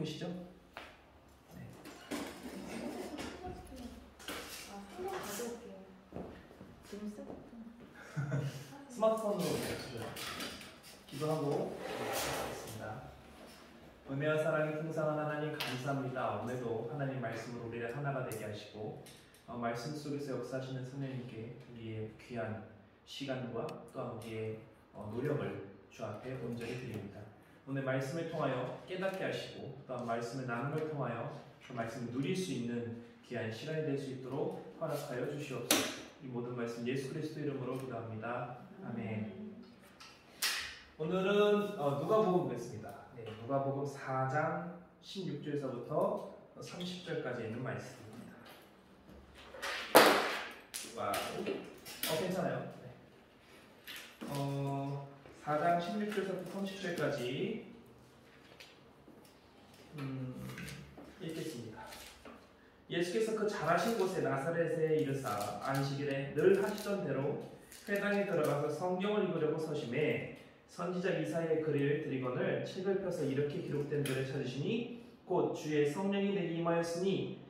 계시죠? 네. 스마트폰으로 기도하고 하겠습니다. 은혜와 사랑이 풍성한 하나님 감사합니다. 오늘도 하나님 말씀으로 우리를 하나가 되게 하시고 말씀 속에서 역사하시는 성령님께 우리의 귀한 시간과 또한 우리의 노력을 주 앞에 온전히 드립니다. 오늘 말씀을 통하여 깨닫게 하시고 또한 말씀을 나눔을 통하여 그 말씀을 누릴 수 있는 귀한 시간이 될 수 있도록 허락하여 주시옵소서. 이 모든 말씀 예수 그리스도 이름으로 기도합니다. 아멘. 오늘은 누가복음 뵙습니다. 네, 누가복음 4장 16절에서부터 30절까지 있는 말씀입니다. 와우. 괜찮아요. 네. 4장 16절에서부터 30절까지 읽겠습니다. 예수께서 그 잘하신 곳에 나사렛에 이르사 안식일에 늘 하시던 대로 회당에 들어가서 성경을 읽으려고 서심해 선지자 이사야의 글을 드리거늘 책을 펴서 이렇게 기록된 글을 찾으시니 곧 주의 성령이 내게 임하였으니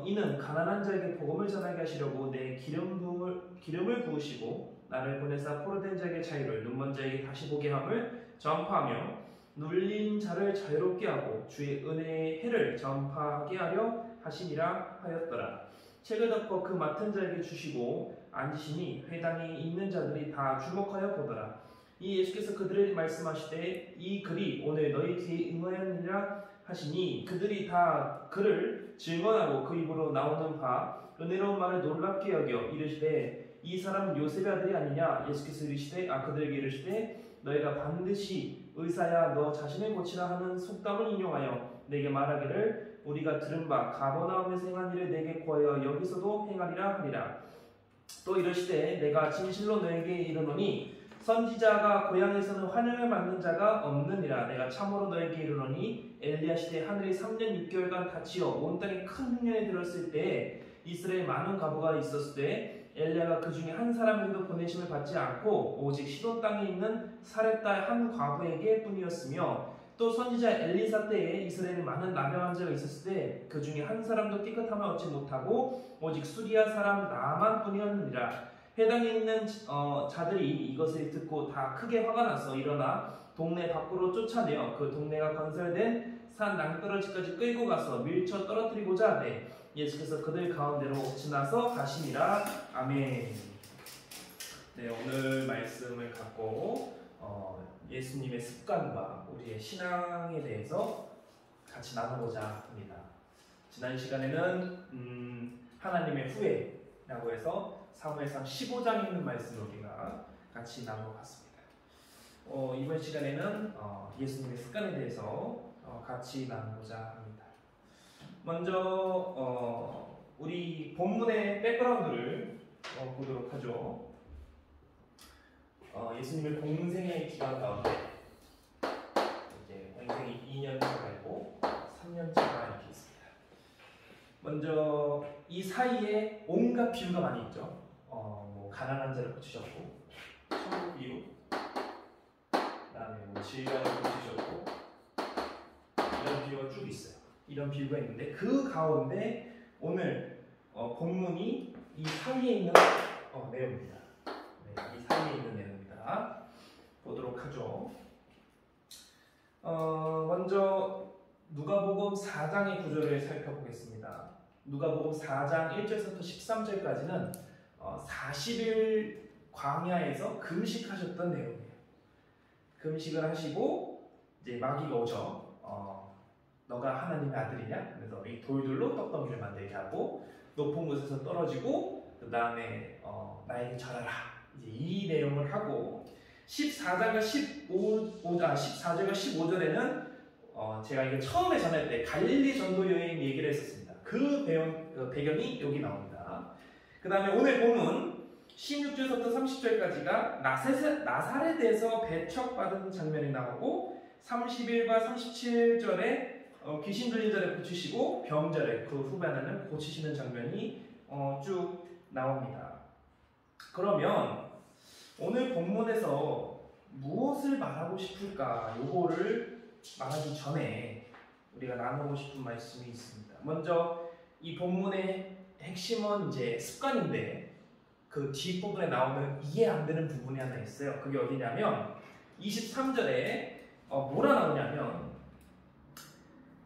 이는 가난한 자에게 복음을 전하게 하시려고 내 기름을 부으시고 나를 보내사 포로된 자에게 자유를 눈먼 자에게 다시 보게 함을 전파하며 눌린 자를 자유롭게 하고 주의 은혜의 해를 전파하게 하려 하시니라 하였더라. 책을 덮어 그 맡은 자에게 주시고 앉으시니 회당에 있는 자들이 다 주목하여 보더라. 이 예수께서 그들에게 말씀하시되 이 글이 오늘 너희 귀에 응하였느니라 하시니 그들이 다 그를 증언하고 그 입으로 나오는 바 은혜로운 말을 놀랍게 여겨 이르시되 이 사람은 요셉의 아들이 아니냐. 예수께서 이르시되 그들에게 이르시되 너희가 반드시 의사야 너 자신을 고치라 하는 속담을 인용하여 내게 말하기를 우리가 들은 바 가버나움에서 행한 일을 내게 구하여 여기서도 행하리라 하리라. 또 이르시되 내가 진실로 너에게 이르노니 선지자가 고향에서는 환영을 받는 자가 없느니라. 내가 참으로 너에게 이르노니 엘리야 시대 하늘이 3년 6개월간 닫히어 온 땅에 큰 흉년이 들었을 때에 이스라엘 많은 과부가 있었을 때 엘리야가 그 중에 한 사람에게도 보내심을 받지 않고 오직 시돈 땅에 있는 사렙딸 한 과부에게 뿐이었으며 또 선지자 엘리사 때에 이스라엘에 많은 나병 환자가 있었을 때 그 중에 한 사람도 깨끗함을 얻지 못하고 오직 수리아 사람 나만 뿐이었느니라. 회당에 있는 자들이 이것을 듣고 다 크게 화가 나서 일어나 동네 밖으로 쫓아내어 그 동네가 건설된 산 낭떠러지까지 끌고 가서 밀쳐 떨어뜨리고자 하되 예수께서 그들 가운데로 지나서 가시니라. 아멘. 네, 오늘 말씀을 갖고 예수님의 습관과 우리의 신앙에 대해서 같이 나누고자 합니다. 지난 시간에는 하나님의 후회라고 해서 사무엘상 15장에 있는 말씀을 우리가 같이 나눠봤습니다. 이번 시간에는 예수님의 습관에 대해서 같이 나누고자 합니다. 먼저 우리 본문의 백그라운드를 보도록 하죠. 예수님의 공생의 기간 가운데 이제 공생이 2년차가 있고 3년차가 이렇게 있습니다. 먼저 이 사이에 온갖 비유가 많이 있죠. 뭐 가난한 자를 고치셨고 천국 비유, 그다음에 뭐 질병을 고치셨고 이런 비유가 쭉 있어요. 이런 비유가 있는데 그 가운데 오늘 본문이 이 사이에 있는 내용입니다. 네, 이 사이에 있는 내용입니다. 보도록 하죠. 먼저 누가복음 4장의 구절을 살펴보겠습니다. 누가복음 4장 1절부터 13절까지는 40일 광야에서 금식하셨던 내용이에요. 금식을 하시고 이제 마귀가 오죠. 너가 하나님의 아들이냐? 그래서 이 돌들로 떡덩이를 만들게 하고 높은 곳에서 떨어지고 그 다음에 나에게 절하라. 이제 이 내용을 하고 14절과 15절에는 제가 이거 처음에 전할 때 갈릴리 전도 여행 얘기를 했었습니다. 그 배경이 여기 나옵니다. 그 다음에 오늘 본문 16절부터 30절까지가 나사렛에서 배척받은 장면이 나오고 31과 37절에 귀신 들린 자를 고치시고 병자를 그 후반에는 고치시는 장면이 쭉 나옵니다. 그러면 오늘 본문에서 무엇을 말하고 싶을까? 요거를 말하기 전에 우리 우리가 나누고 싶은 말씀이 있습니다. 먼저 이 본문의 핵심은 이제 습관인데 그 뒷부분에 나오는 이해 안 되는 부분이 하나 있어요. 그게 어디냐면 23절에 뭐라 나오냐면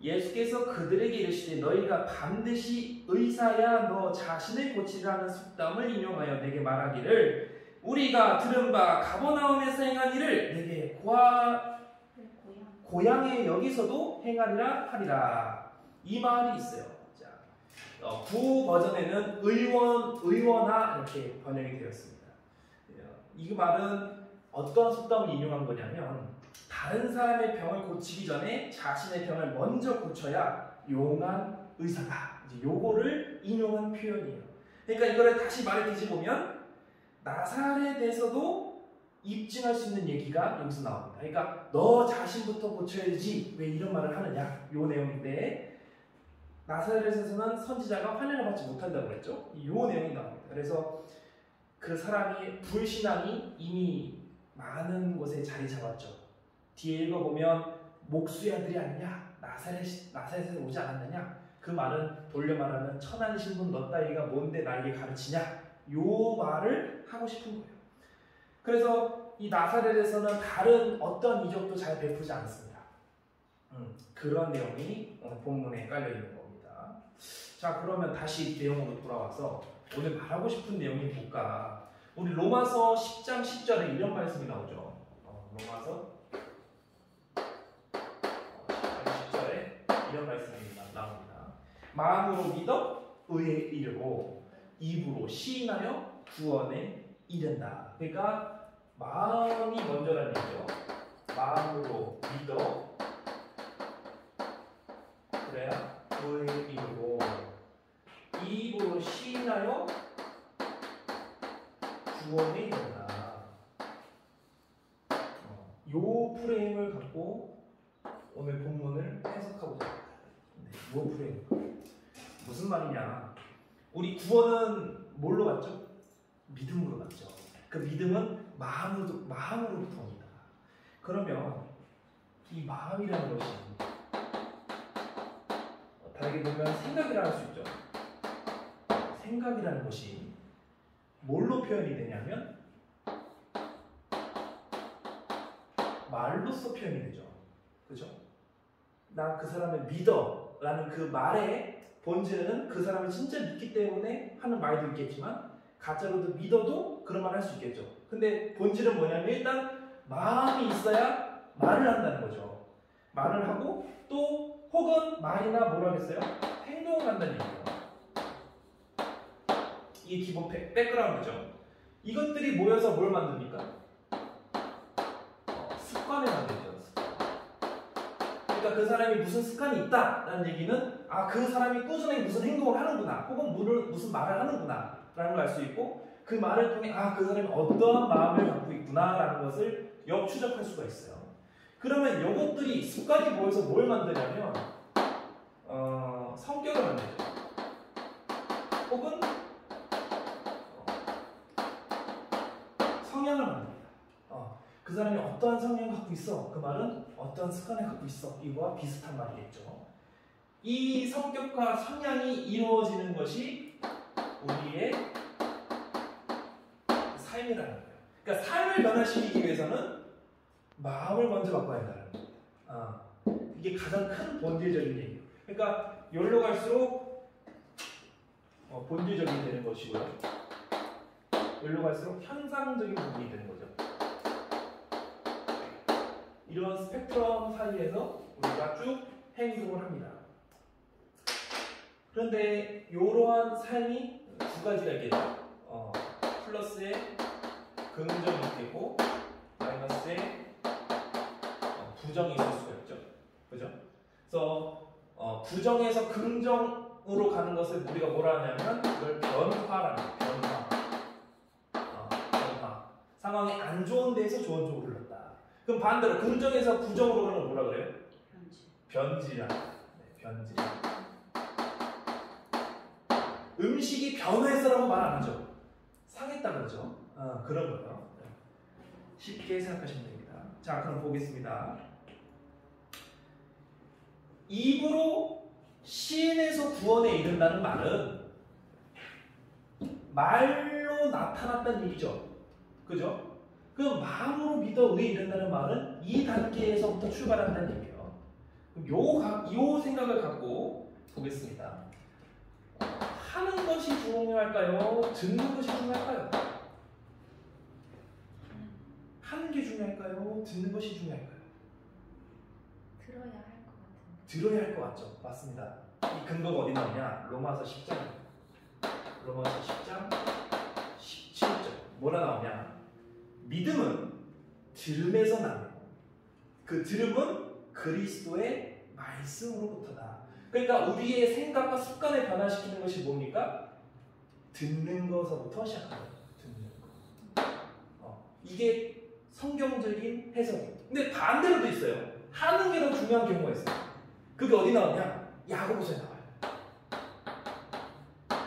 예수께서 그들에게 이르시되 너희가 반드시 의사야 너 자신을 고치라는 속담을 인용하여 내게 말하기를 우리가 들은 바 가버나움에서 행한 일을 내게 고향에 여기서도 행하리라 하리라. 이 말이 있어요. 자, 구 버전에는 의원아 이렇게 번역이 되었습니다. 이 말은 어떤 속담을 인용한 거냐면 다른 사람의 병을 고치기 전에 자신의 병을 먼저 고쳐야 용한 의사다. 이제 요거를 인용한 표현이에요. 그러니까 이거를 다시 말을 뒤집으면 나사렛에서도 입증할 수 있는 얘기가 여기서 나옵니다. 그러니까 너 자신부터 고쳐야지 왜 이런 말을 하느냐 요 내용인데 나사렛에서는 선지자가 환영을 받지 못한다고 그랬죠. 요 내용이 나옵니다. 그래서 그 사람이 불신앙이 이미 많은 곳에 자리 잡았죠. 뒤에 읽어보면 목수야들이 아니냐 나사렛에서 오지 않았느냐 그 말은 돌려 말하면 천한 신분 너 따위가 뭔데 나에게 가르치냐 요 말을 하고 싶은 거예요. 그래서 이 나사렛에서는 다른 어떤 이적도 잘 베푸지 않습니다. 그런 내용이 오늘 본문에 깔려 있는 겁니다. 자, 그러면 다시 내용으로 돌아와서 오늘 말하고 싶은 내용이 뭘까? 우리 로마서 10장 10절에 이런 말씀이 나오죠. 로마서 10장 10절에 이런 말씀이 나옵니다. 마음으로 믿어 의에 이르고 입으로 시인하여 구원에 이른다. 그러니까 마음이 먼저라는 얘기죠. 마음으로 믿어 그래야 의에 이르고 입으로 시인하여 구원에 이른다. 요 프레임을 갖고 오늘 본문을 해석하고자 합니다. 요 프레임 무슨 말이냐? 우리 구원은 뭘로 받죠? 믿음으로 받죠. 그 믿음은 마음으로부터 옵니다. 그러면 이 마음이라는 것이 다르게 보면 생각이라 할 수 있죠. 생각이라는 것이 뭘로 표현이 되냐면 말로써 표현이 되죠. 그죠? 나 그 사람을 믿어 라는 그 말의 본질은 그 사람을 진짜 믿기 때문에 하는 말도 있겠지만 가짜로도 믿어도 그런 말 할 수 있겠죠. 근데 본질은 뭐냐면 일단 마음이 있어야 말을 한다는 거죠. 말을 하고 또 혹은 말이나 뭐라 했어요? 행동을 한다는 얘기예요. 이게 기본 백그라운드죠. 이것들이 모여서 뭘 만듭니까? 습관을 만들죠. 그러니까 그 사람이 무슨 습관이 있다라는 얘기는 그 사람이 꾸준히 무슨 행동을 하는구나 혹은 무슨 말을 하는구나 라는 걸 알 수 있고 그 말을 통해 그 사람이 어떠한 마음을 갖고 있구나 라는 것을 역추적할 수가 있어요. 그러면 이것들이 습관이 모여서 뭘 만드냐면 성격을 만들죠. 혹은 성향을 만듭니다. 그 사람이 어떠한 성향을 갖고 있어 그 말은 어떠한 습관을 갖고 있어 이거와 비슷한 말이겠죠. 이 성격과 성향이 이루어지는 것이 우리의 삶이라는 거예요. 그러니까 삶을 변화시키기 위해서는 마음을 먼저 바꿔야 한다는 겁니다. 이게 가장 큰 본질적인 얘기예요. 그러니까 여기로 갈수록 본질적이 되는 것이고요. 여기로 갈수록 현상적인 부분이 되는 거죠. 이런 스펙트럼 사이에서 우리가 쭉 행동을 합니다. 그런데 이러한 삶이 두 가지가 있겠죠. 플러스에 긍정이 있겠고 마이너스에 부정이 있을 수가 있죠. 그죠? 그래서 부정에서 긍정으로 가는 것을 우리가 뭐라 하냐면 이걸 변화라는 거예요. 변화. 상황이 안 좋은 데에서 좋은 쪽으로 흘렀다. 그럼 반대로 긍정에서 부정으로 가는 걸 뭐라 그래요? 변질이라는 거예요. 변질. 음식이 변했어라고 말 안 하죠. 상했다 그러죠. 그런 거예요. 쉽게 생각하시면 됩니다. 자, 그럼 보겠습니다. 입으로 시인에서 구원에 이른다는 말은 말로 나타났다는 얘기죠. 그죠? 그 마음으로 믿어 의에 이른다는 말은 이 단계에서부터 출발한다는 얘기예요. 요 생각을 갖고 보겠습니다. 하는 것이 중요할까요? 듣는 것이 중요할까요? 하는 게 중요할까요? 듣는 것이 중요할까요? 들어야 할 것 같은데. 들어야 할 것 같죠? 맞습니다. 이 근거가 어디 나오냐? 로마서 10장. 로마서 10장 17절. 뭐라 나오냐? 믿음은 들음에서 나며 그 들음은 그리스도의 말씀으로부터다. 그러니까 우리의 생각과 습관을 변화시키는 것이 뭡니까? 듣는 것서부터 시작합니다. 듣는 거. 이게 성경적인 해석이에요. 근데 반대로도 있어요. 하는 게 더 중요한 경우가 있어요. 그게 어디 나오냐? 야고보서에 나와요.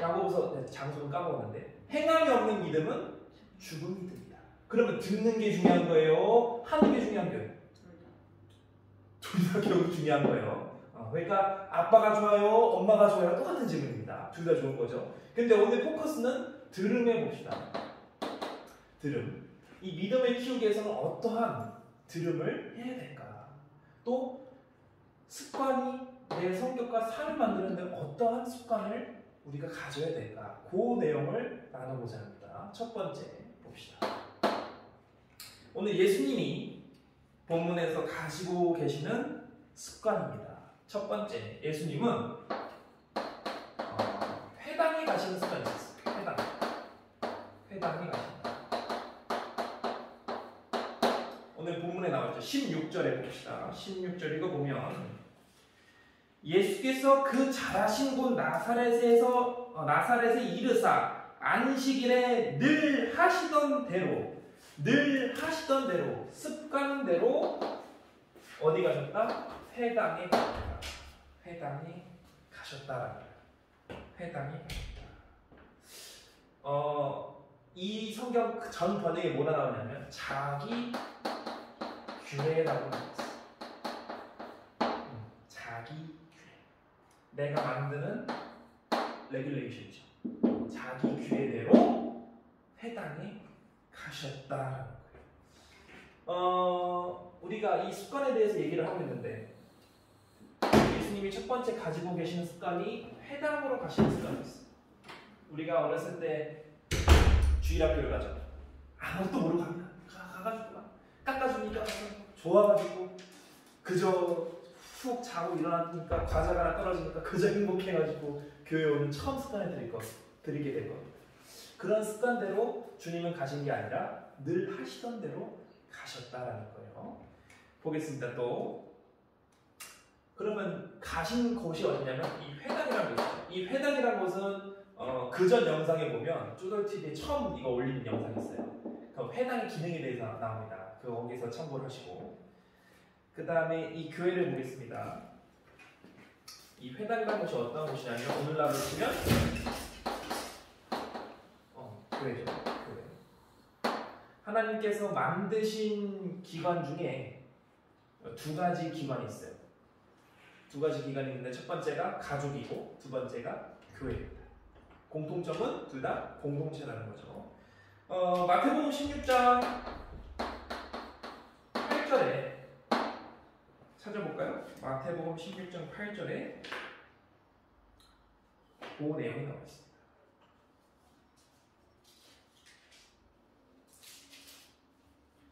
야고보서 장소는 까먹었는데 행함이 없는 믿음은 죽은 믿음이다. 그러면 듣는 게 중요한 거예요? 하는 게 중요한 거예요? 둘 다 결국 중요한 거예요. 그러니까 아빠가 좋아요? 엄마가 좋아요? 똑같은 질문입니다. 둘 다 좋은 거죠. 근데 오늘 포커스는 들음에 봅시다. 들음. 이 믿음을 키우기 위해서는 어떠한 들음을 해야 될까? 또 습관이 내 성격과 삶을 만드는 데 어떠한 습관을 우리가 가져야 될까? 그 내용을 나눠보자 합니다. 첫 번째 봅시다. 오늘 예수님이 본문에서 가지고 계시는 습관입니다. 첫 번째, 예수님은 회당에 가시는 습관이 있었어요. 회당에 가신다. 오늘 본문에 나왔죠. 16절에 봅시다. 16절 읽어보면 예수께서 그 자라신 곳 나사렛에 이르사 안식일에 늘 하시던 대로 습관대로 어디 가셨다? 회당에 가셨다. 회당에 가셨다라는 거예요. 회당에 가셨다. 이 성경 전 번역에 뭐라 나오냐면 자기 규례라고 나왔어요. 자기 규례. 내가 만드는 레귤레이션이죠. 자기 규례대로 회당에 가셨다라는 거예요. 우리가 이 습관에 대해서 얘기를 하고 있는데 예수님이 첫 번째 가지고 계시는 습관이 회당으로 가시는 습관이었어요. 우리가 어렸을 때 주일학교를 가죠. 아무것도 모르고 갑니다. 가가지고 깎아주니까 좋아가지고 그저 푹 자고 일어나니까 과자가 하나 떨어지니까 그저 행복해가지고 교회 오는 처음 습관을 들이게 될 겁니다. 그런 습관대로 주님은 가신 게 아니라 늘 하시던 대로 가셨다라는 거예요. 보겠습니다. 또 그러면 가신 곳이 어디냐면 이 회당이라는 곳이죠. 이 회당이라는 곳은 그전 영상에 보면 쭈돌TV에 처음 이거 올린 영상이 있어요. 그럼 회당의 기능에 대해서 나옵니다. 거기서 참고를 하시고 그 다음에 이 교회를 보겠습니다. 이 회당이라는 곳이 어떤 곳이냐면 오늘날로 치면 교회죠. 교회. 하나님께서 만드신 기관 중에 두 가지 기관이 있어요. 두 가지 기관이 있는데 첫 번째가 가족이고 두 번째가 교회입니다. 공통점은 둘 다 공동체라는 거죠. 마태복음 16장 8절에 찾아볼까요? 마태복음 16장 8절에 그 내용이 나와 있습니다.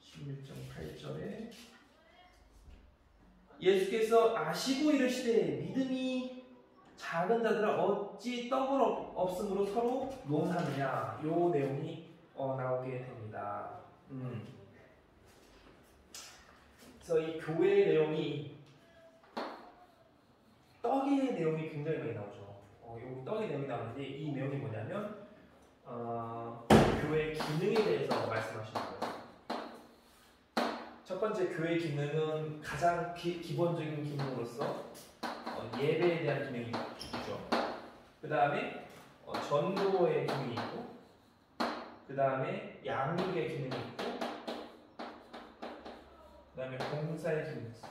16장 8절에 예수께서 아시고 이르시되 믿음이 작은 자들아 어찌 떡을 없음으로 서로 논하느냐 요 내용이 나오게 됩니다. 그래서 이 교회의 내용이 떡의 내용이 굉장히 많이 나오죠. 이 떡의 내용이 나오는데 이 내용이 뭐냐면 교회의 기능에 대해서 말씀하시는 거예요. 첫 번째 교회의 기능은 가장 기본적인 기능으로서 예배에 대한 기능이 있죠. 그 다음에 전도의 기능이 있고 그 다음에 양육의 기능이 있고 그 다음에 봉사의 기능이 있어요.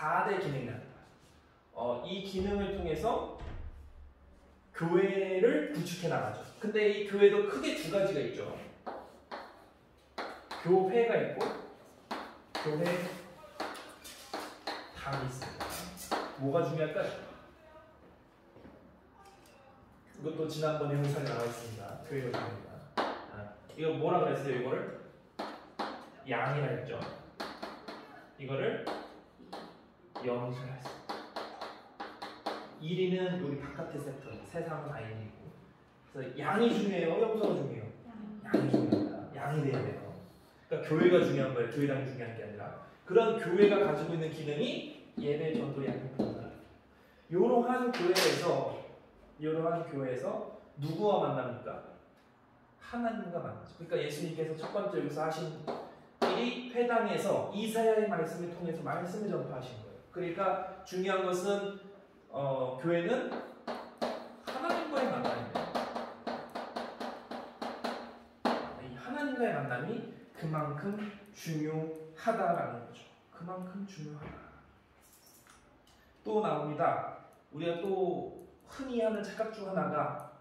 4대 기능이 나옵니다. 이 기능을 통해서 교회를 구축해 나가죠. 근데 이 교회도 크게 두 가지가 있죠. 교회가 있고 교회 당이 있습니다. 뭐가 중요할까요? 이것도 지난번에 영상에 나와 있습니다. 교회가 중요합니다. 이거 뭐라 그랬어요? 이거를 양이라 했죠. 이거를 염소라 했어요. 1위는 여기 바깥에 세트, 세상은 아이이고. 그래서 양이 중요해요, 염소가 중요해요. 양이 중요합니다. 양이 돼야 돼요. 그러니까 교회가 중요한 거예요. 교회당이 중요한 게 아니라. 그런 교회가 가지고 있는 기능이 예배, 전도, 양육입니다. 이러한 교회에서 누구와 만납니까? 하나님과 만나죠. 그러니까 예수님께서 첫 번째 여기서 하신 일이 회당에서 이사야의 말씀을 통해서 말씀을 전파하신 거예요. 그러니까 중요한 것은 교회는 하나님과의 만남이에요. 이 하나님과의 만남이 그만큼 중요하다라는 거죠. 그만큼 중요하다. 또 나옵니다. 우리가 또 흔히 하는 착각 중 하나가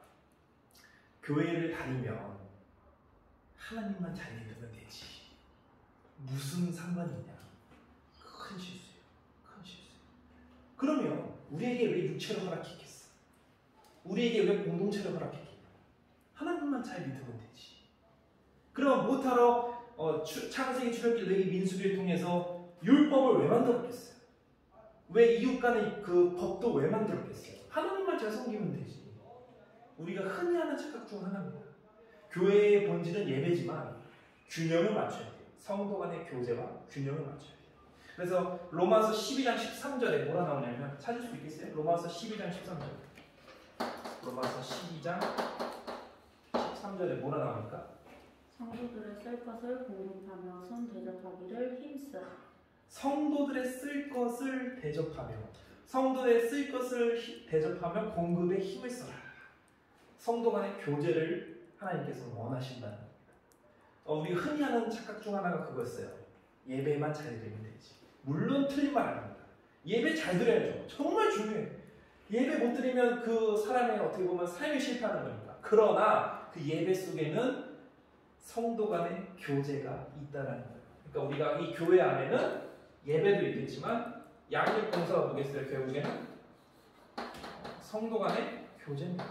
교회를 다니면 하나님만 잘 믿으면 되지. 무슨 상관이 있냐? 큰 실수예요. 큰 실수. 그러면 우리에게 왜 육체를 허락했겠어? 우리에게 왜 공동체를 허락했겠냐? 하나님만 잘 믿으면 되지. 그럼 못하러 창세기, 출애굽기, 레위, 민수기를 통해서 율법을 왜 만들었겠어요? 왜 이웃 간의 그 법도 왜 만들었겠어요? 하나님만 잘 섬기면 되지. 우리가 흔히 하는 착각 중 하나입니다. 교회의 본질은 예배지만 균형을 맞춰야 돼요. 성도 간의 교제와 균형을 맞춰야 돼요. 그래서 로마서 12장 13절에 뭐라 나오냐면 찾을 수 있겠어요? 로마서 12장 13절. 로마서 12장 13절에 뭐라 나옵니까? 성도들의 쓸 것을 공급하며 손 대접하기를 힘써. 성도들의 쓸 것을 대접하며 성도의 쓸 것을 대접하며 공급에 힘을 써라. 성도 간의 교제를 하나님께서 원하신다는 겁니다. 우리가 흔히 하는 착각 중 하나가 그거였어요. 예배만 잘 드리면 되지. 물론 틀린 말 아닙니다. 예배 잘 드려야죠. 정말 중요해요. 예배 못 드리면 그 사람의 어떻게 보면 삶이 실패하는 거니까. 그러나 그 예배 속에는 성도 간의 교제가 있다는 거예요. 그러니까 우리가 이 교회 안에는 예배도 있겠지만 양육 봉사가 뭐겠어요? 결국에는 성도 간의 교제입니다.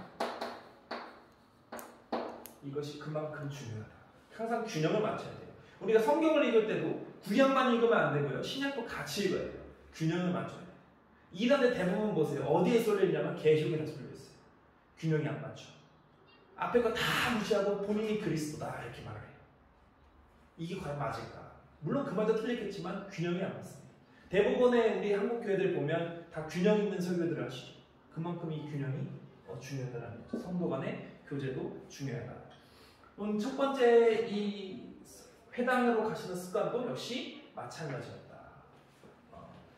이것이 그만큼 중요하다. 항상 균형을 맞춰야 돼요. 우리가 성경을 읽을 때도 구약만 읽으면 안 되고요. 신약도 같이 읽어야 돼요. 균형을 맞춰야 돼요. 이단의 대부분 보세요. 어디에 쏠려있냐면 계시록에다 쏠려있어요. 균형이 안 맞죠. 앞에 거 다 무시하고 본인이 그리스도다 이렇게 말을 해요. 이게 과연 맞을까? 물론 그 말도 틀리겠지만 균형이 안 맞습니다. 대부분의 우리 한국 교회들 보면 다 균형 있는 설교들을 하시죠. 그만큼 이 균형이 중요하다는 거죠. 성도 간의 교제도 중요하다. 첫 번째 이 회당으로 가시는 습관도 역시 마찬가지였다.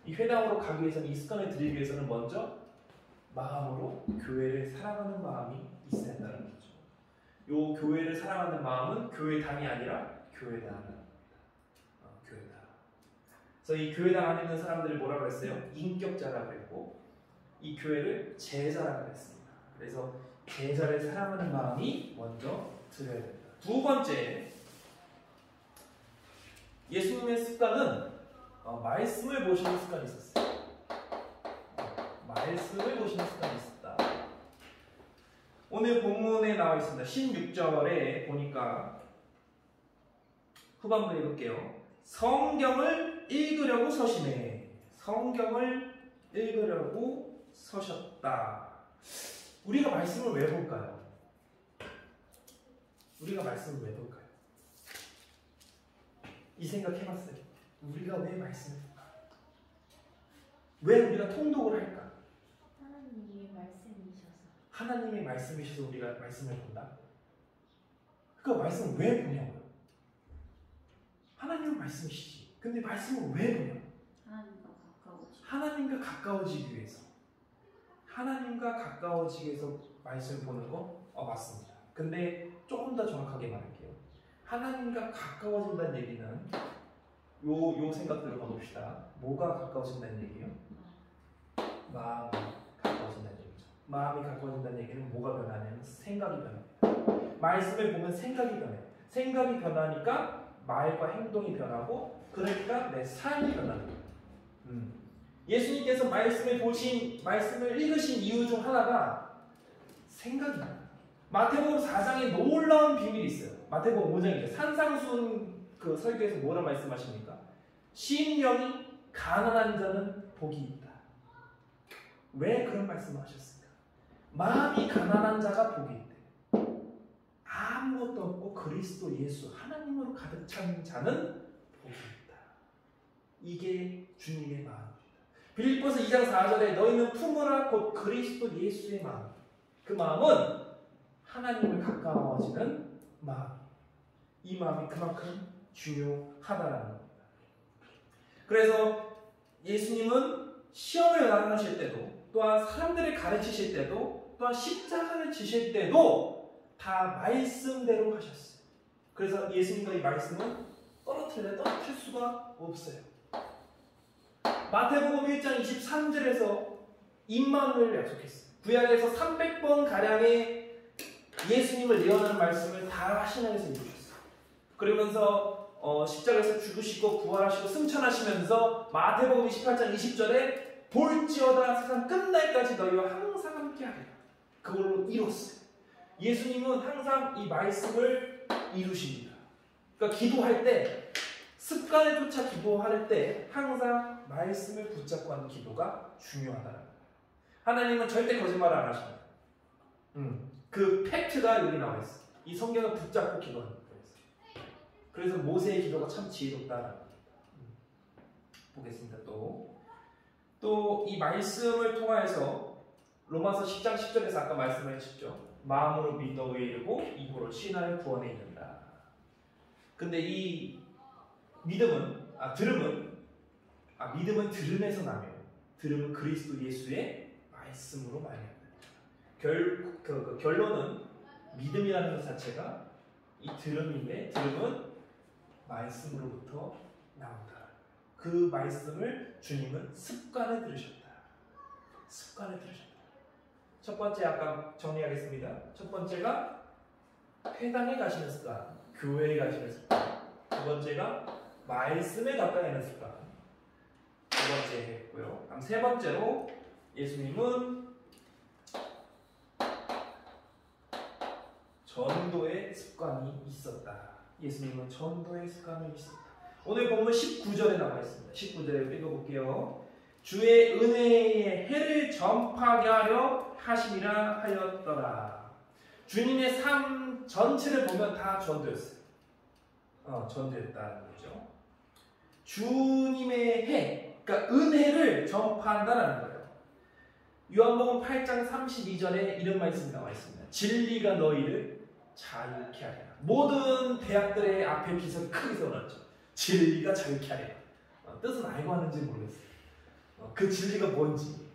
이 회당으로 가기 위해서는 이 습관을 들이기 위해서는 먼저 마음으로 교회를 사랑하는 마음이 있어야 한다는 거죠. 요 교회를 사랑하는 마음은 교회당이 아니라 교회다. 교회다. 그래서 이 교회당 안에 있는 사람들을 뭐라고 했어요? 인격자라고 했고 이 교회를 제자라고 했습니다. 그래서 제자를 사랑하는 마음이 먼저 들어야 됩니다. 두 번째, 예수님의 습관은 말씀을 보시는 습관이 있었어요. 말씀을 보시는 습관이 있었다. 오늘 본문에 나와 있습니다. 16절에 보니까 후반부 읽을게요. 성경을 읽으려고 서시네. 성경을 읽으려고 서셨다. 우리가 말씀을 왜 볼까요? 우리가 말씀을 왜 볼까요? 이 생각 해봤어요. 우리가 왜 말씀을 볼까? 왜 우리가 통독을 할까? 하나님이 말씀이셔서. 하나님의 말씀이셔서 우리가 말씀을 본다? 그 말씀을 왜 보냐고요? 하나님은 말씀이시지. 근데 말씀을 왜 보냐? 하나님과 가까워지기 위해서. 하나님과 가까워지기 위해서 말씀을 보는 거 맞습니다. 근데 조금 더 정확하게 말할게요. 하나님과 가까워진다는 얘기는 요 생각들을 가봅시다. 뭐가 가까워진다는 얘기예요? 마음이 가까워진다는 얘기죠. 마음이 가까워진다는 얘기는 뭐가 변하냐면 생각이 변합니다. 말씀을 보면 생각이 변해요. 생각이 변하니까 말과 행동이 변하고, 그러니까 내 삶이 변하는 거예요. 예수님께서 말씀을 읽으신 이유 중 하나가 생각입니다. 마태복음 4장에 놀라운 비밀이 있어요. 마태복음 5장이죠. 산상수훈 그 설교에서 뭐라 말씀하십니까? 심령이 가난한 자는 복이 있다. 왜 그런 말씀을 하셨을까? 마음이 가난한 자가 복이 있대. 아무것도 없고 그리스도 예수 하나님으로 가득 찬 자는 복이 있다. 이게 주님의 마음입니다. 빌립보서 2장 4절에 너희는 품으라 곧 그리스도 예수의 마음. 그 마음은 하나님을 가까워지는 마음. 이 마음이 그만큼 중요하다라는 겁니다. 그래서 예수님은 시험을 나가실 때도, 또한 사람들을 가르치실 때도, 또한 십자가를 지실 때도 다 말씀대로 하셨어요. 그래서 예수님과 이 말씀은 떨어뜨릴 수가 없어요. 마태복음 1장 23절에서 임마누엘을 약속했어요. 구약에서 300번 가량의 예수님을 예언하는 말씀을 다 신약에서 이루셨어요. 그러면서 십자가에서 죽으시고 부활하시고 승천하시면서 마태복음 28장 20절에 볼지어다 세상 끝날까지 너희와 항상 함께하리라. 그걸로 이뤘어요. 예수님은 항상 이 말씀을 이루십니다. 그러니까 기도할 때, 습관에 쫓아 기도할 때 항상 말씀을 붙잡고 하는 기도가 중요하다는 거예요. 하나님은 절대 거짓말을 안 하십니다. 그 팩트가 여기 나와 있어요. 이 성경을 붙잡고 기도하는 거예요. 그래서 모세의 기도가 참 지혜롭다라는 겁니다. 보겠습니다. 또 이 말씀을 통하여서 로마서 10장 10절에서 아까 말씀하셨죠. 마음으로 믿어 의이르고 입으로 신하여 구원에 이른다. 근데 이 믿음은 들음에서 나며 들음은 그리스도 예수의 말씀으로 말미암는다. 결론은 믿음이라는 것 자체가 이 들음인데, 들음은 말씀으로부터 나온다. 그 말씀을 주님은 습관에 들으셨다. 첫 번째 아까 정리하겠습니다. 첫 번째가 회당에 가시는 습관, 교회에 가시는 습관. 두 번째가 말씀에 가까이 하는 습관. 두 번째 했고요. 그럼 세 번째로 예수님은 전도의 습관이 있었다. 예수님은 전도의 습관이 있었다. 오늘 본문 19절에 나와 있습니다. 19절에 읽어볼게요. 주의 은혜의 해를 전파하게 하려 하심이라 하였더라. 주님의 삶 전체를 보면 다 전도였어요. 전도였다는 거죠. 주님의 해, 그러니까 은혜를 전파한다는 거예요. 요한복음 8장 32절에 이런 말씀이 나와 있습니다. 진리가 너희를 자유케 하리라. 모든 대학들의 앞에 비석이 크게 세워놨죠. 진리가 자유케 하리라. 뜻은 알고 하는지 모르겠어요. 그 진리가 뭔지.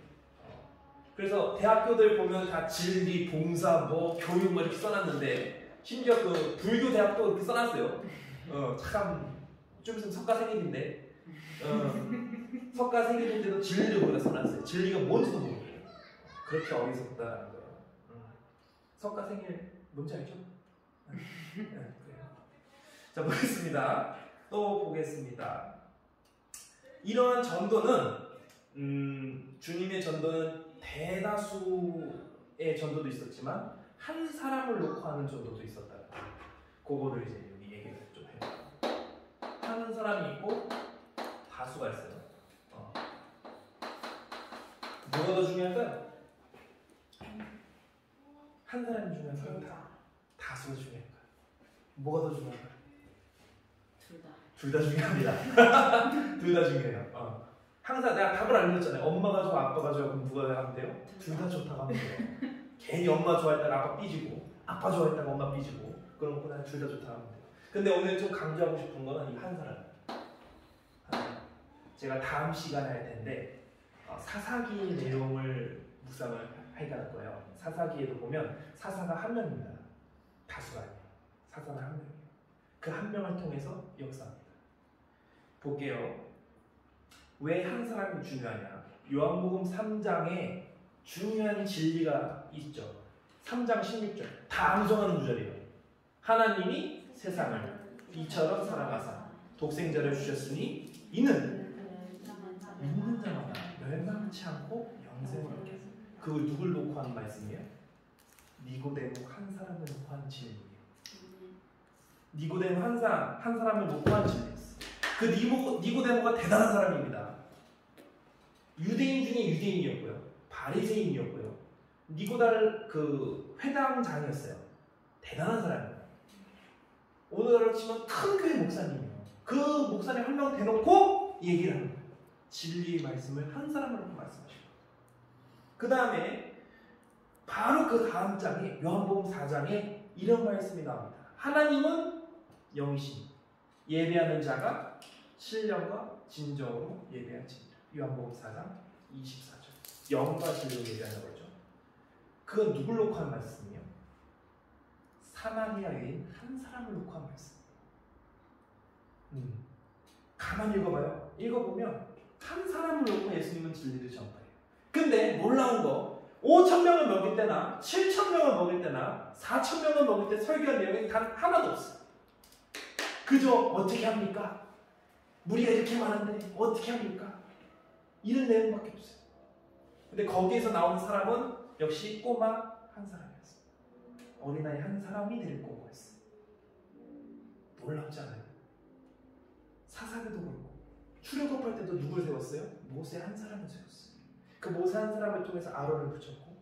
그래서 대학교들 보면 다 진리, 봉사, 교육 이렇게 써놨는데, 심지어 그 불교 대학도 이렇게 써놨어요. 좀 있으면 석가 생일인데, 석가 생일인데도 진리를 거기다 써놨어요. 진리가 뭔지도 모르겠어요. 그렇게 어리석다라는 거예요. 석가 생일 뭔지 알죠? 그래요. 자, 보겠습니다. 또 보겠습니다. 이러한 전도는 주님의 전도는 대다수의 전도도 있었지만 한 사람을 놓고 하는 전도도 있었다. 그거를 이제 여기 얘기를 좀 해요. 한 사람이 있고 다수가 있어요. 누가 더 중요할까요? 한 사람이 중요할까요? 다수가 중요할까요? 뭐가 더 중요할까요? 둘 다 중요합니다. 둘 다 중요해요. 항상 내가 답을 알려줬잖아요. 엄마가 좋아, 아빠가 좋아. 그럼 누가 하면 돼요? 둘 다 좋다고 하면 돼요. 괜히 엄마 좋아했다가 아빠 삐지고, 아빠 좋아했다가 엄마 삐지고, 그럼 그냥 둘 다 좋다고 하면 돼요. 근데 오늘 좀 강조하고 싶은 거는 이 한 사람. 제가 다음 시간에 할 텐데 사사기 내용을 묵상을 해갈 거예요. 사사기에도 보면 사사가 한 명입니다. 다수가 아니에요. 사사는 한 명이에요. 그 한 명을 통해서 역사합니다. 볼게요. 왜 한 사람이 중요하냐? 요한복음 3장에 중요한 진리가 있죠. 3장 16절 다 암송하는 구절이에요. 하나님이 세상을 이처럼 사랑하사 독생자를 주셨으니 이는 믿는 자마다 멸망치 않고 영생을 얻게 하사. 그 누굴 놓고 한 말씀이에요? 니고데모 한 사람을 놓고 한 진리예요. 니고데모 한 사람을 놓고 한 진리였어. 그 니고데모가 대단한 사람입니다. 유대인 중에 유대인이었고요. 바리새인이었고요. 니고달 그 회당장이었어요. 대단한 사람이에요. 오늘날로 치면 큰 교회 목사님이에요. 그 목사님 한 명 대놓고 얘기를 하는 거예요. 진리의 말씀을 한 사람을 놓고 말씀하시고. 그 다음에 바로 그 다음 장에 요한복음 4장에 이런 말씀이 나옵니다. 하나님은 영이신 예배하는 자가 신령과 진정으로 예배할지니라. 요한복음 4장 24절. 영과 진리로 예배하는 거죠. 그건 누굴 놓고 한 말씀이에요? 사마리아 여인 한 사람을 놓고 한 말씀. 가만히 읽어봐요. 읽어보면 한 사람을 놓고 예수님은 진리를 전파해요. 근데 놀라운 거 5,000명을 먹일 때나 7,000명을 먹일 때나 4,000명을 먹일 때 설교한 내용이 단 하나도 없어요. 그저 어떻게 합니까? 무리가 이렇게 많은데 어떻게 합니까? 이런 내용밖에 없어요. 근데 거기에서 나온 사람은 역시 꼬마 한 사람이었어요. 어린아이 한 사람이 데리고 온 거였어요. 놀랍지 않아요? 사사기도 그렇고 출애굽할 때도 누굴 세웠어요? 모세 한 사람을 세웠어요. 그 모세 한 사람을 통해서 아론을 붙였고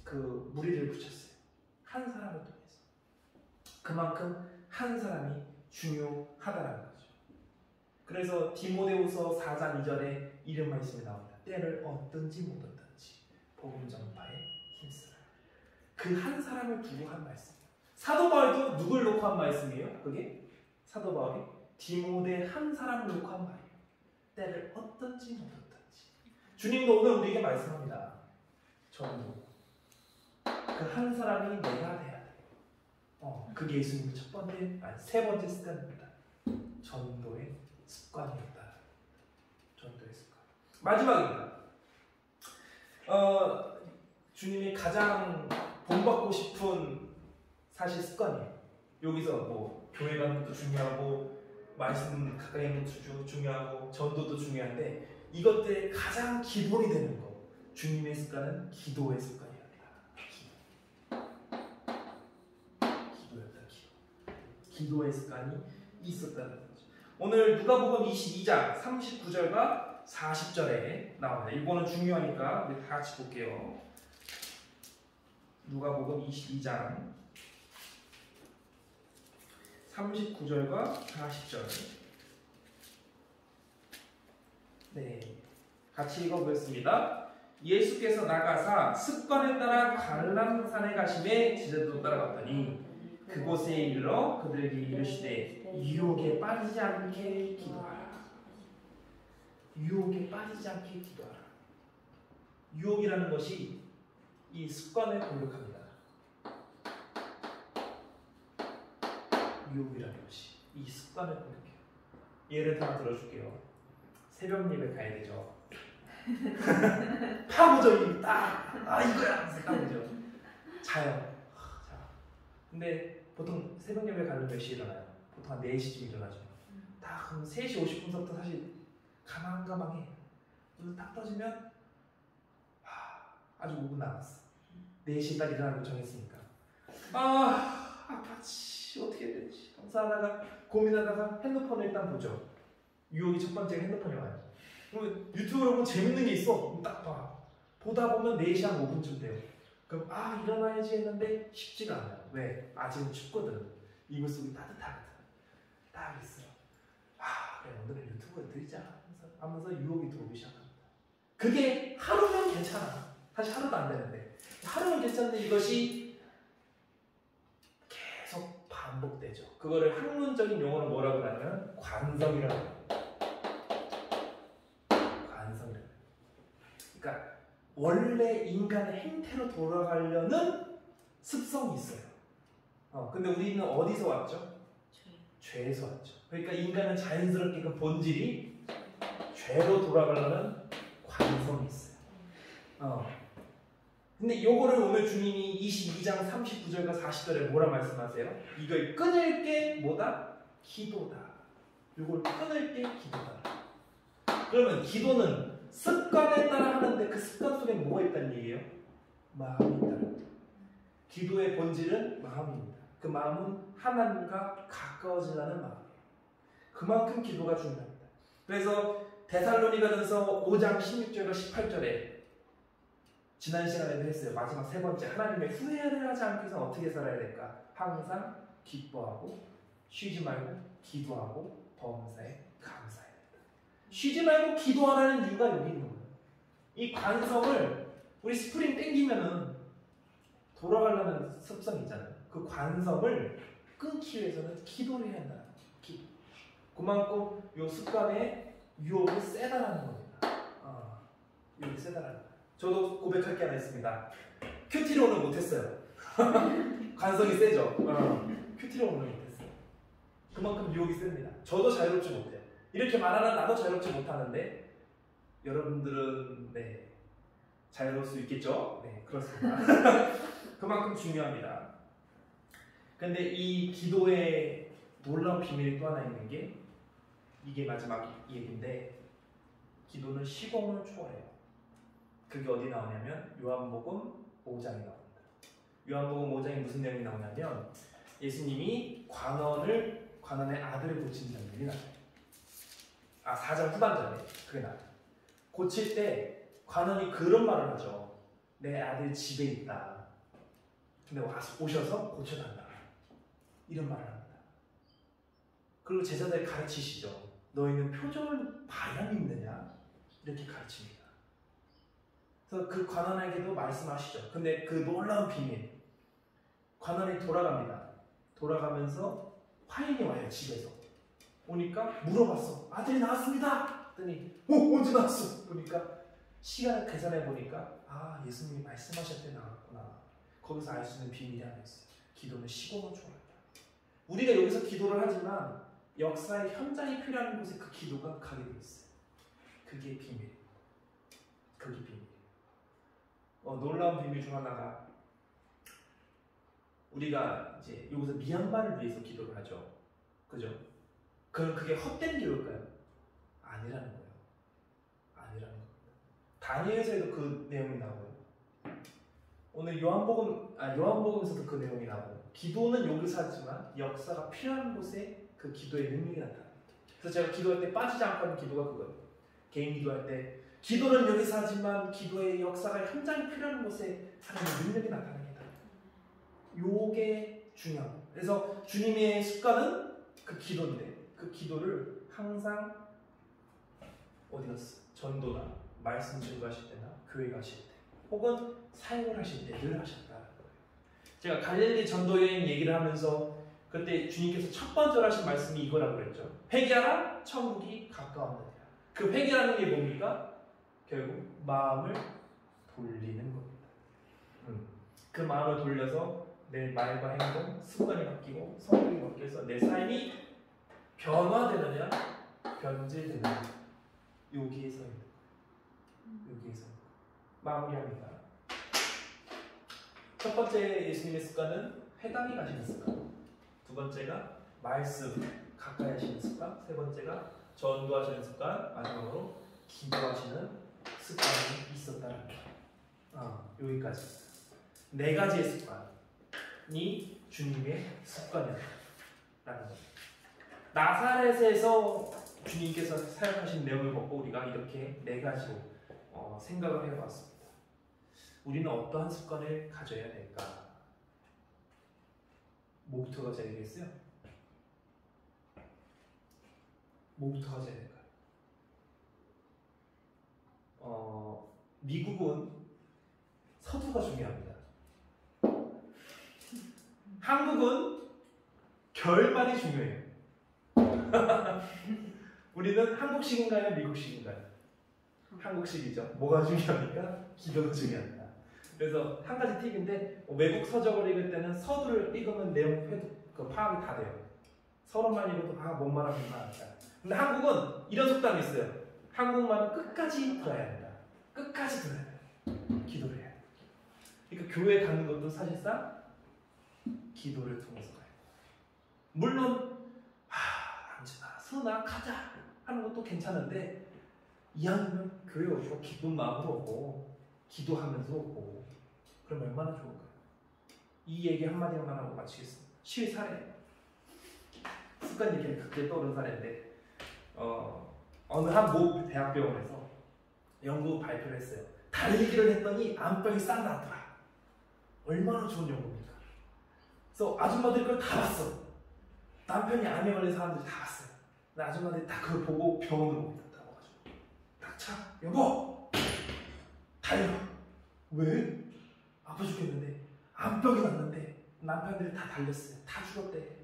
그 무리를 붙였어요. 한 사람을 통해서. 그만큼 한 사람이 중요하다는 거죠. 그래서 디모데후서 4장 2절에 이런 말씀이 나옵니다. 때를 얻든지 못 얻든지 복음 전파에 힘쓰라. 그 한 사람을 두고 한 말씀이에요. 사도 바울도 누굴 놓고 한 말씀이에요? 그게 사도 바울이 디모데 한 사람을 놓고 한 말이에요. 때를 얻든지 못 얻든지. 주님도 오늘 우리에게 말씀합니다. 전도. 그 한 사람이 내가 돼야 돼. 그게 예수님의 세 번째 습관입니다. 전도의 습관이었다. 전도의 습관. 마지막입니다. 주님이 가장 본받고 싶은 사실 습관이에요. 여기서 뭐 교회 가는 것도 중요하고 말씀 가까이 있는 것도 중요하고 전도도 중요한데 이것들의 가장 기본이 되는 거 주님의 습관은 기도의 습관이었다. 기도의 습관이 있었다는 거죠. 오늘 누가복음 22장 39절과 40절에 나옵니다. 이거는 중요하니까 우리 다 같이 볼게요. 누가복음 22장 39절과 40절. 네, 같이 읽어보겠습니다. 예수께서 나가사 습관에 따라 갈람산에 가심에 제자들도 따라갔더니 그곳에 이르러 그들에게 이르시되 유혹에 빠지지 않게 기도하라. 유혹에 빠지지 않게 기도하라. 유혹이라는 것이 이 습관을 공격합니다. 유혹이라는 것이 이 습관을 공격해요. 예를 하나 들어줄게요. 새벽 예배 가야 되죠. 파고적이 딱 이거야 하면서 딱 오죠. 자요. 자. 근데 보통 새벽 예배 가면 몇 시에 일어나요? 보통 한 4시쯤 일어나죠. 딱 그럼 3시 50분부터 사실 가망가망해. 눈 딱 떠지면 아주 5분 남았어. 4시에 딱 일어나는 거 정했으니까 아파치 어떻게 해야 되지? 감사하다가 고민하다가 핸드폰을 일단 보죠. 유혹이 첫 번째가 핸드폰이 와요. 그러면 유튜브로 보면 재밌는 게 있어. 그럼 딱 봐. 보다 보면 4시 한 5분쯤 돼요. 그럼 일어나야지 했는데 쉽지가 않아요. 왜? 아직은 춥거든. 이불 속이 따뜻하거든. 딱 있어요. 그래 오늘은 유튜브에 들자 하면서 유혹이 들어오기 시작합니다. 그게 하루면 괜찮아. 사실 하루도 안 되는데 하루는 괜찮은데 이것이 계속 반복되죠. 그거를 학문적인 용어로 뭐라고 하냐면 관성이라고 해요. 관성이라고 해요. 그러니까 원래 인간의 행태로 돌아가려는 습성이 있어요. 근데 우리는 어디서 왔죠? 죄에서 왔죠. 그러니까 인간은 자연스럽게 그 본질이 죄로 돌아가려는 관성이 있어요. 근데 요거를 오늘 주님이 22장 39절과 40절에 뭐라 말씀하세요? 이걸 끊을 게 뭐다? 기도다. 요걸 끊을 게 기도다. 그러면 기도는 습관에 따라 하는데 그 습관 속에 뭐가 있다는 얘기예요? 마음이 있다. 기도의 본질은 마음입니다. 그 마음은 하나님과 가까워지려는 마음이에요. 그만큼 기도가 중요합니다. 그래서 데살로니가전서 5장 16절과 18절에 지난 시간에도 했어요. 마지막 세 번째, 하나님의 후회를 하지 않기 위해서 어떻게 살아야 될까? 항상 기뻐하고 쉬지 말고 기도하고 범사에 감사해야 된다. 쉬지 말고 기도하라는 이유가 여기 있는 거예요. 이 관성을 우리 스프링 땡기면은 돌아가려는 습성이 있잖아요. 그 관성을 끊기 위해서는 기도를 해야 한다는 거죠. 기도. 그만큼 이 습관의 유혹이 세다라는 겁니다. 유혹이 세다라는 거예요. 저도 고백할 게 하나 있습니다. 큐티로는 못했어요. 관성이 세죠. 큐티로는 못했어요. 그만큼 유혹이 셉니다. 저도 자유롭지 못해요. 이렇게 말하는 나도 자유롭지 못하는데 여러분들은 네 자유로울 수 있겠죠? 네 그렇습니다. 그만큼 중요합니다. 근데 이 기도의 놀라운 비밀이 또 하나 있는 게 이게 마지막 얘기인데 기도는 시공을 초월해요. 그게 어디 나오냐면 요한복음 5장에 나옵니다. 요한복음 5장에 무슨 내용이 나오냐면 예수님이 관원의 아들을 고친 장면이 나와요. 4장 후반전에 그게 나와요. 고칠 때 관원이 그런 말을 하죠. 내 아들 집에 있다. 근데 오셔서 고쳐달라. 이런 말을 합니다. 그리고 제자들 가르치시죠. 너희는 표적을 봐야 믿느냐? 이렇게 가르칩니다. 그래서 그 관원에게도 말씀하시죠. 근데 그 놀라운 비밀. 관원이 돌아갑니다. 돌아가면서 화인이 와요. 집에서. 오니까 물어봤어. 아들이 나왔습니다. 그랬더니 언제 나왔어? 보니까 시간을 계산해 보니까 예수님이 말씀하실 때 나왔구나. 거기서 알 수 있는 비밀이 하나 있어요. 기도는 시공을 초월한다. 우리가 여기서 기도를 하지만 역사의 현장이 필요한 곳에 그 기도가 가게 돼 있어요. 그게 비밀입니다. 그게 비밀이에요. 놀라운 비밀 중 하나가 우리가 이제 여기서 미얀마를 위해서 기도를 하죠. 그죠? 그럼 그게 헛된 기도일까요? 아니라는 거예요. 아니라는 겁니다. 다니엘서에도 그 내용이 나오고요. 오늘 요한복음에서도 그 내용이 나오고 기도는 여기서 하지만 역사가 필요한 곳에 그 기도의 능력이 나타납니다. 그래서 제가 기도할 때 빠지지 않고 하는 기도가 그거예요. 개인 기도할 때 기도는 여기서 하지만 기도의 역사가 현장이 필요한 곳에 하나님의 능력이 나타납니다. 요게 중요합니다. 그래서 주님의 습관은 그 기도인데 그 기도를 항상 어디 갔어? 전도나 말씀 증거하실 때나 교회 가실 때 혹은 사역을 하실 때 늘 하셨다는 거예요. 제가 갈릴리 전도 여행 얘기를 하면서 그때 주님께서 첫 번째로 하신 말씀이 이거라고 그랬죠. 회개하라 천국이 가까웠느니라. 그 회개라는 게 뭡니까? 결국 마음을 돌리는 겁니다. 그 마음을 돌려서 내 말과 행동, 습관이 바뀌고 성격이 바뀌어서 내 삶이 변화되느냐 변질되느냐 여기에서 있는 거예요. 여기에서 마무리합니다. 첫 번째 예수님의 습관은 회당에 가시는 습관, 두 번째가 말씀 가까이 하시는 습관, 세 번째가 전도하시는 습관, 마지막으로 기도하시는 습관이 있었다는 거예요. 여기까지 네 가지의 습관이 주님의 습관이었다는 거예요. 나사렛에서 주님께서 사용하신 내용을 보고 우리가 이렇게 네 가지로 생각을 해봤습니다. 우리는 어떠한 습관을 가져야 될까? 뭐부터 가져야 되겠어요? 뭐부터 가져야 될까요? 미국은 서두가 중요합니다. 한국은 결말이 중요해요. 우리는 한국식인가요? 미국식인가요? 한국식이죠. 뭐가 중요합니까? 기도가 중요합니다. 그래서 한 가지 팁인데 외국 서적을 읽을 때는 서두를 읽으면 내용 파악이 다 돼요. 서로만 읽어도 못 말하는 거 알았다. 근데 한국은 이런 속담이 있어요. 한국말은 끝까지 들어야 된다. 끝까지 들어야 된다. 기도를 해야 된다. 그러니까 교회 가는 것도 사실상 기도를 통해서 가요. 물론 안진아, 선아 가자 하는 것도 괜찮은데 이왕이면 교회 오시고 기쁜 마음으로 오고 기도하면서 오고 그럼 얼마나 좋을까요? 이 얘기 한마디만 하고 마치겠습니다. 실사례. 습관 얘기를 갑자기 떠오른 사례인데 어느 한 모 대학병원에서 연구 발표를 했어요. 달리기를 했더니 암병이 싹 나더라. 얼마나 좋은 연구입니까? 그래서 아줌마들이 그걸 다 봤어. 남편이 암에 걸린 사람들이 다 봤어요. 근데 아줌마들이 다 그걸 보고 병원으로 옮겼다. 딱 차, 여보! 달려! 왜? 아파 죽겠는데 암병이 났는데 남편들이 다 달렸어요. 다 죽었대.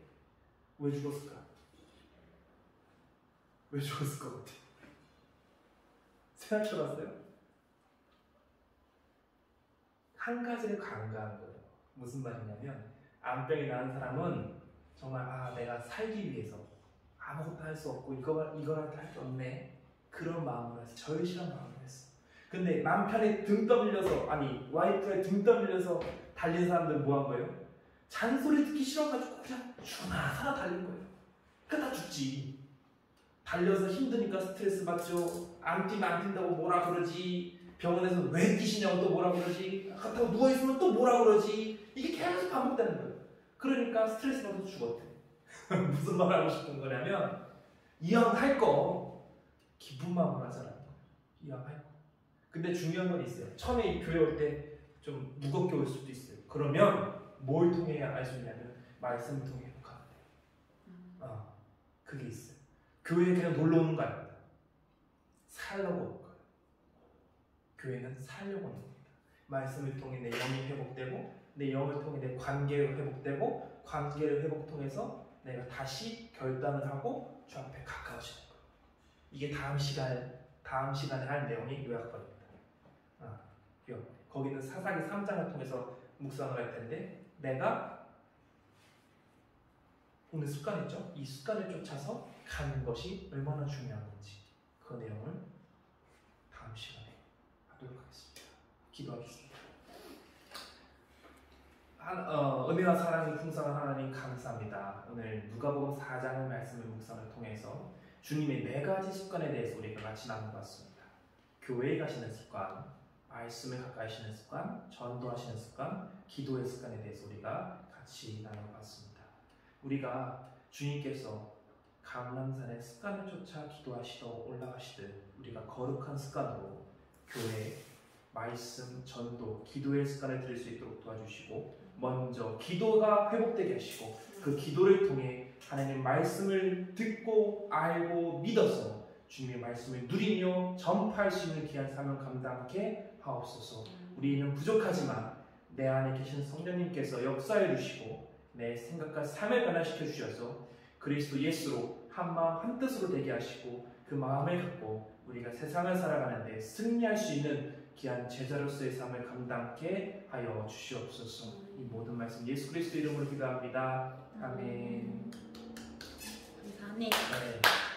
왜 죽었을까? 왜 죽었을 것 같아? 생각해봤어요? 한 가지를 간과한 거예요. 무슨 말이냐면 암병이 나는 사람은 정말 내가 살기 위해서 아무것도 할 수 없고 이거라도 할 게 없네 그런 마음으로 해서 절실한 마음으로 했어. 근데 남편의 등 떠밀려서 와이프의 등 떠밀려서 달린 사람들은 뭐 한 거예요? 잔소리 듣기 싫어가지고 그냥 죽나 살아 달린 거예요. 그러다 죽지. 달려서 힘드니까 스트레스 받죠. 안 뛰면 안 뛴다고 뭐라 그러지. 병원에서 왜 뛰시냐고 또 뭐라 그러지. 그렇다고 누워있으면 또 뭐라 그러지. 이게 계속 반복되는 거예요. 그러니까 스트레스 받아서 죽었대. 무슨 말 하고 싶은 거냐면 이왕 할 거 기쁜 마음으로 하자라는 거예요. 이왕 할 거. 근데 중요한 건 있어요. 처음에 교회 올 때 좀 무겁게 올 수도 있어요. 그러면 뭘 통해 알 수 있냐면 말씀을 통해 회복하면 돼요. 그게 있어요. 교회에 그냥 놀러 오는 거 아닙니다. 살려고 오는 거예요. 교회는 살려고 오는 겁니다. 말씀을 통해 내 영이 회복되고 내 영을 통해 내 관계가 회복되고 관계를 회복 통해서 내가 다시 결단을 하고 주 앞에 가까워지는 거예요. 이게 다음 시간에 할 내용이 요약본입니다. 거기는 사사기 3장을 통해서 묵상을 할 텐데 내가 오늘 습관 있죠? 이 습관을 쫓아서 가는 것이 얼마나 중요한 건지 그 내용을 다음 시간에 하도록 하겠습니다. 기도하겠습니다. 은혜와 사랑이 풍성한 하나님 감사합니다. 오늘 누가복음 4장의 말씀을 묵상을 통해서 주님의 4가지 습관에 대해서 우리가 같이 나눠봤습니다. 교회에 가시는 습관, 말씀을 가까이 하시는 습관, 전도하시는 습관, 기도의 습관에 대해서 우리가 같이 나눠봤습니다. 우리가 주님께서 감람산에 습관을 쫓아 기도하시러 올라가시듯 우리가 거룩한 습관으로 교회, 말씀, 전도, 기도의 습관을 들을 수 있도록 도와주시고 먼저 기도가 회복되게 하시고 그 기도를 통해 하나님의 말씀을 듣고 알고 믿어서 주님의 말씀을 누리며 전파할 수 있는 귀한 사명 감당하게 하옵소서. 우리는 부족하지만 내 안에 계신 성령님께서 역사해 주시고 내 생각과 삶을 변화시켜 주셔서 그리스도 예수로 한 마음 한 뜻으로 되게 하시고 그 마음을 갖고 우리가 세상을 살아가는데 승리할 수 있는 귀한 제자로서의 삶을 감당하게 하여 주시옵소서. 이 모든 말씀 예수 그리스도 이름으로 기도합니다. 아멘. 감사합니다. 네.